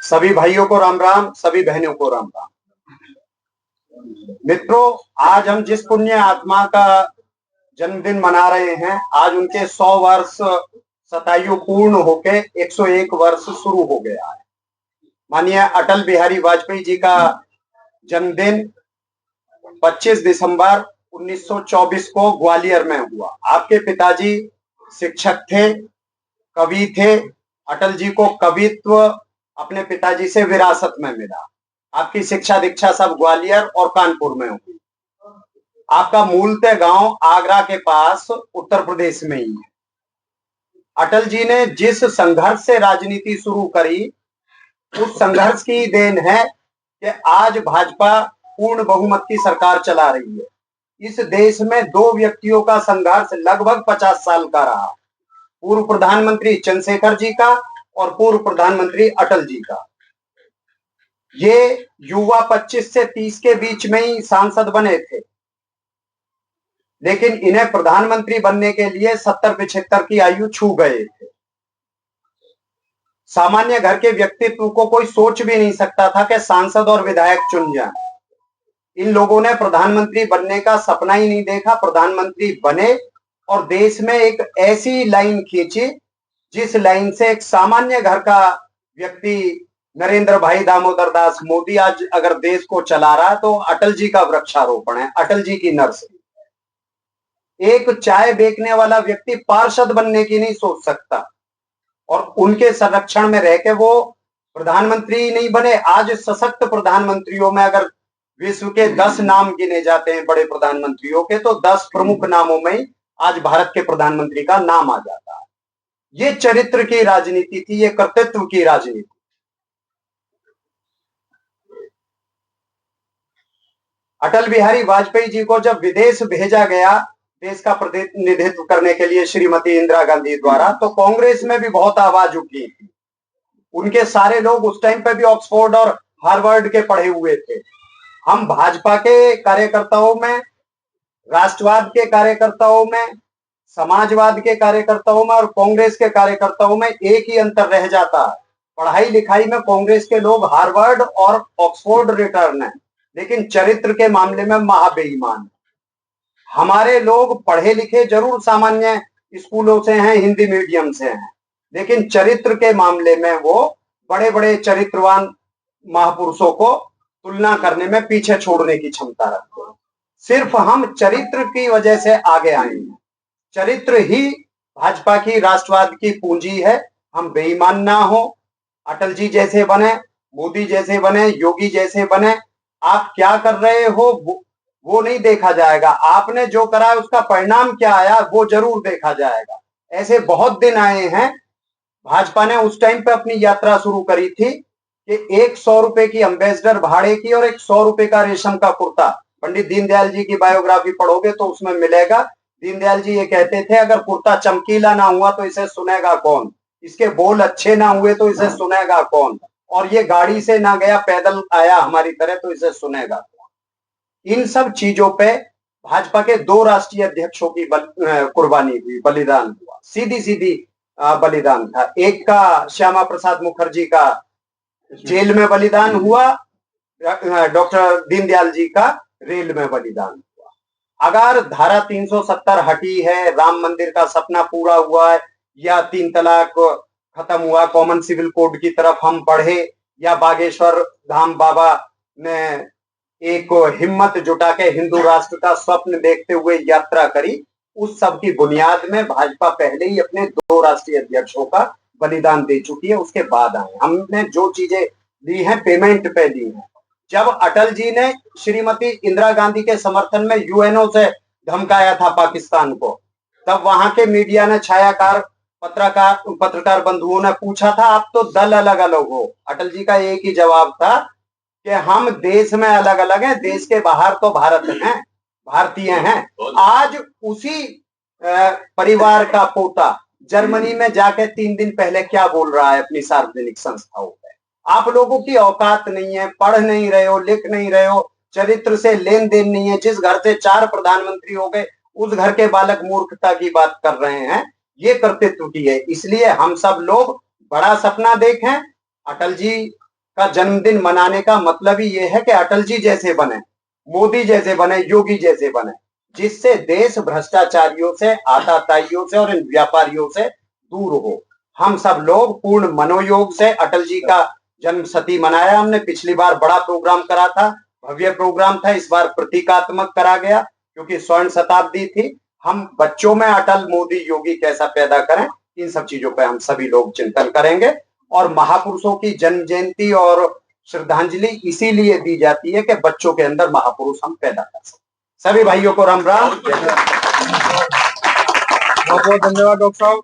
सभी भाइयों को राम राम, सभी बहनों को राम राम। मित्रों, आज हम जिस पुण्य आत्मा का जन्मदिन मना रहे हैं, आज उनके 100 वर्ष शतायु पूर्ण होके 101 वर्ष शुरू हो गया है। माननीय अटल बिहारी वाजपेयी जी का जन्मदिन 25 दिसंबर 1924 को ग्वालियर में हुआ। आपके पिताजी शिक्षक थे, कवि थे। अटल जी को कवित्व अपने पिताजी से विरासत में मिला। आपकी शिक्षा दीक्षा सब ग्वालियर और कानपुर में हुई। आपका मूलतः गांव आगरा के पास उत्तर प्रदेश में ही है। अटल जी ने जिस संघर्ष से राजनीति शुरू करी, उस संघर्ष की देन है कि आज भाजपा पूर्ण बहुमत की सरकार चला रही है। इस देश में दो व्यक्तियों का संघर्ष लगभग 50 साल का रहा, पूर्व प्रधानमंत्री चंद्रशेखर जी का और पूर्व प्रधानमंत्री अटल जी का। ये युवा 25 से 30 के बीच में ही सांसद बने थे, लेकिन इन्हें प्रधानमंत्री बनने के लिए 70-75 की आयु छू गए थे। सामान्य घर के व्यक्तित्व को कोई सोच भी नहीं सकता था कि सांसद और विधायक चुन जाए। इन लोगों ने प्रधानमंत्री बनने का सपना ही नहीं देखा। प्रधानमंत्री बने और देश में एक ऐसी लाइन खींची जिस लाइन से एक सामान्य घर का व्यक्ति नरेंद्र भाई दामोदर दास मोदी आज अगर देश को चला रहा है तो अटल जी का वृक्षारोपण है, अटल जी की नर्सरी। एक चाय बेचने वाला व्यक्ति पार्षद बनने की नहीं सोच सकता और उनके संरक्षण में रह के वो प्रधानमंत्री नहीं बने। आज सशक्त प्रधानमंत्रियों में अगर विश्व के 10 नाम गिने जाते हैं बड़े प्रधानमंत्रियों के, तो 10 प्रमुख नामों में आज भारत के प्रधानमंत्री का नाम आ जाता है। ये चरित्र की राजनीति थी, ये कर्तृत्व की राजनीति। अटल बिहारी वाजपेयी जी को जब विदेश भेजा गया देश का प्रतिनिधित्व करने के लिए श्रीमती इंदिरा गांधी द्वारा, तो कांग्रेस में भी बहुत आवाज उठी थी। उनके सारे लोग उस टाइम पे भी ऑक्सफोर्ड और हार्वर्ड के पढ़े हुए थे। हम भाजपा के कार्यकर्ताओं में, राष्ट्रवाद के कार्यकर्ताओं में, समाजवाद के कार्यकर्ताओं में और कांग्रेस के कार्यकर्ताओं में एक ही अंतर रह जाता है। पढ़ाई लिखाई में कांग्रेस के लोग हार्वर्ड और ऑक्सफोर्ड रिटर्न है, लेकिन चरित्र के मामले में महाबेईमान है। हमारे लोग पढ़े लिखे जरूर सामान्य स्कूलों से हैं, हिंदी मीडियम से हैं, लेकिन चरित्र के मामले में वो बड़े बड़े चरित्रवान महापुरुषों को तुलना करने में पीछे छोड़ने की क्षमता रखते हैं। सिर्फ हम चरित्र की वजह से आगे आए हैं। चरित्र ही भाजपा की राष्ट्रवाद की पूंजी है। हम बेईमान ना हो, अटल जी जैसे बने, मोदी जैसे बने, योगी जैसे बने। आप क्या कर रहे हो वो नहीं देखा जाएगा, आपने जो करा है उसका परिणाम क्या आया वो जरूर देखा जाएगा। ऐसे बहुत दिन आए हैं। भाजपा ने उस टाइम पे अपनी यात्रा शुरू करी थी कि एक 100 रुपए की एम्बेसडर भाड़े की और एक 100 रुपए का रेशम का कुर्ता। पंडित दीनदयाल जी की बायोग्राफी पढ़ोगे तो उसमें मिलेगा। दीनदयाल जी ये कहते थे, अगर कुर्ता चमकीला ना हुआ तो इसे सुनेगा कौन, इसके बोल अच्छे ना हुए तो इसे सुनेगा कौन, और ये गाड़ी से ना गया पैदल आया हमारी तरह तो इसे सुनेगा कौन। इन सब चीजों पे भाजपा के 2 राष्ट्रीय अध्यक्षों की कुर्बानी हुई, बलिदान हुआ, सीधी सीधी बलिदान था। एक का श्यामा प्रसाद मुखर्जी का जेल में बलिदान हुआ, डॉक्टर दीनदयाल जी का रेल में बलिदान हुआ। अगर धारा 370 हटी है, राम मंदिर का सपना पूरा हुआ है, या 3 तलाक खत्म हुआ, कॉमन सिविल कोड की तरफ हम बढ़े, या बागेश्वर धाम बाबा ने एक हिम्मत जुटा के हिंदू राष्ट्र का स्वप्न देखते हुए यात्रा करी, उस सब की बुनियाद में भाजपा पहले ही अपने 2 राष्ट्रीय अध्यक्षों का बलिदान दे चुकी है। उसके बाद आए हमने जो चीजें ली हैं पेमेंट पे ली हैं। जब अटल जी ने श्रीमती इंदिरा गांधी के समर्थन में यूएनओ से धमकाया था पाकिस्तान को, तब वहां के मीडिया ने, छायाकार पत्रकार बंधुओं ने पूछा था, आप तो दल अलग अलग हो। अटल जी का एक ही जवाब था कि हम देश में अलग अलग हैं, देश के बाहर तो भारत हैं, भारतीय हैं। आज उसी परिवार का पोता जर्मनी में जाके 3 दिन पहले क्या बोल रहा है अपनी सार्वजनिक संस्थाओं पे। आप लोगों की औकात नहीं है, पढ़ नहीं रहे हो, लिख नहीं रहे हो, चरित्र से लेन देन नहीं है। जिस घर से 4 प्रधानमंत्री हो गए उस घर के बालक मूर्खता की बात कर रहे हैं। ये कर्तृत्व की है। इसलिए हम सब लोग बड़ा सपना देखें। अटल जी का जन्मदिन मनाने का मतलब ही ये है कि अटल जी जैसे बने, मोदी जैसे बने, योगी जैसे बने, जिससे देश भ्रष्टाचारियों से, आताताइयों से और इन व्यापारियों से दूर हो। हम सब लोग पूर्ण मनोयोग से अटल जी का जन्म शती मनाया। हमने पिछली बार बड़ा प्रोग्राम करा था, भव्य प्रोग्राम था। इस बार प्रतीकात्मक करा गया क्योंकि स्वर्ण शताब्दी थी। हम बच्चों में अटल, मोदी, योगी कैसा पैदा करें, इन सब चीजों पर हम सभी लोग चिंतन करेंगे। और महापुरुषों की जन्म जयंती और श्रद्धांजलि इसीलिए दी जाती है कि बच्चों के अंदर महापुरुष हम पैदा कर सकें। सभी भाइयों को राम राम। बहुत बहुत धन्यवाद डॉक्टर साहब।